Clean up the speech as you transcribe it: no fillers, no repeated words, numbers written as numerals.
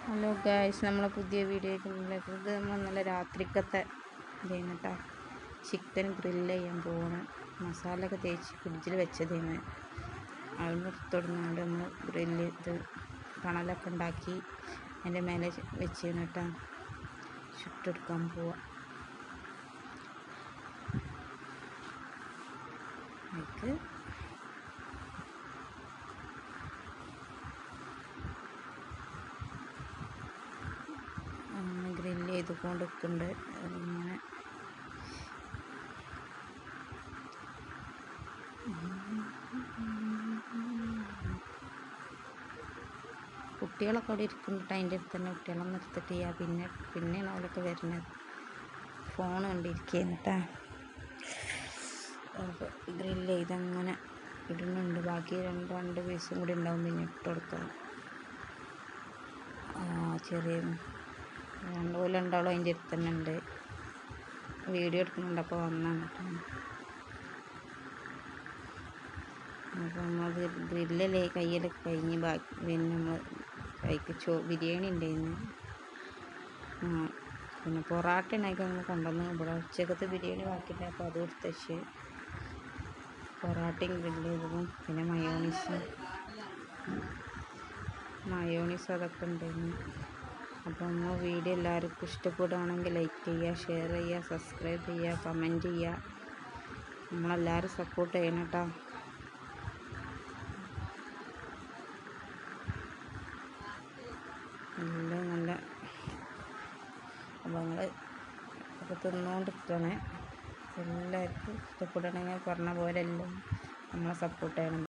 Hello guys, നമ്മളെ പുതിയ വീഡിയോയ്ക്ക് ഇത് നമ്മൾ നല്ല രാത്രിക്കത്തെ ഇതേന്ന് കേട്ടോ. ചിക്കൻ ഗ്രില്ല് ചെയ്യാൻ പോകണം. മസാല ഒക്കെ തേച്ച് ഫ്രിഡ്ജിൽ വെച്ചതേന്ന്. അതിന് എടുത്തുകൊടുങ്ങാണ്ട് നമ്മൾ ഗ്രില്ല് ഇത് കണലൊക്കെ ഉണ്ടാക്കി അതിൻ്റെ മേലെ വെച്ചിരുന്നു കേട്ടോ. ചുട്ടെടുക്കാൻ പോവാം. അതിക്ക് ഗ്രില്ല് ചെയ്തുകൊണ്ട് നിൽക്കുന്നുണ്ട്. ഇങ്ങനെ കുട്ടികളൊക്കെ അവിടെ ഇരിക്കുന്നുണ്ട്. അതിൻ്റെ അടുത്ത് തന്നെ കുട്ടികളെ നിർത്തിട്ട് ചെയ്യുക. പിന്നെയാണ് അവരൊക്കെ വരുന്നത്. ഫോൺ കണ്ടിരിക്കുകയാണ് കേട്ടോ. അപ്പോൾ ഗ്രില്ല് ചെയ്തങ്ങനെ ഇടുന്നുണ്ട്. ബാക്കി രണ്ട് പീസും കൂടി ഉണ്ടാവും. പിന്നെ ഇട്ട് കൊടുക്കാം. ചെറിയ രണ്ടാളും അതിൻ്റെ അടുത്ത് തന്നെ ഉണ്ട്. വീഡിയോ എടുക്കുന്നുണ്ട്. അപ്പോൾ വന്നാണ് കേട്ടോ. അപ്പോൾ നമ്മൾ ഗ്രില്ലല്ലേ കയ്യിലൊക്കെ കഴിഞ്ഞ് ബാക്കി പിന്നെ നമ്മൾ കൈക്ക് ബിരിയാണി ഉണ്ടായിരുന്നു. പിന്നെ പൊറാട്ട ഉണ്ടാക്കി നമ്മൾ കൊണ്ടുവന്ന് ഇവിടെ ഉച്ചക്കത്തെ ബിരിയാണി ബാക്കിയിട്ട് അപ്പോൾ അത് എടുത്ത് വെച്ച് പൊറാട്ടയും ഗ്രില്ല് ചെയ്തതും പിന്നെ മയോണീസ് അതൊക്കെ ഉണ്ടായിരുന്നു. അപ്പോൾ നമ്മൾ വീഡിയോ എല്ലാവർക്കും ഇഷ്ടപ്പെടുകയാണെങ്കിൽ ലൈക്ക് ചെയ്യുക, ഷെയർ ചെയ്യുക, സബ്സ്ക്രൈബ് ചെയ്യുക, കമൻറ്റ് ചെയ്യുക. നമ്മളെല്ലാവരും സപ്പോർട്ട് ചെയ്യണം കേട്ടോ. എല്ലാം നല്ല അപ്പോൾ ഞങ്ങൾ ഒക്കെ തിന്നുകൊണ്ടിരിക്കുകയാണ്. എല്ലാവർക്കും ഇഷ്ടപ്പെടണമെങ്കിൽ പറഞ്ഞ പോലെ എല്ലാം നമ്മളെ സപ്പോർട്ട് ചെയ്യണം.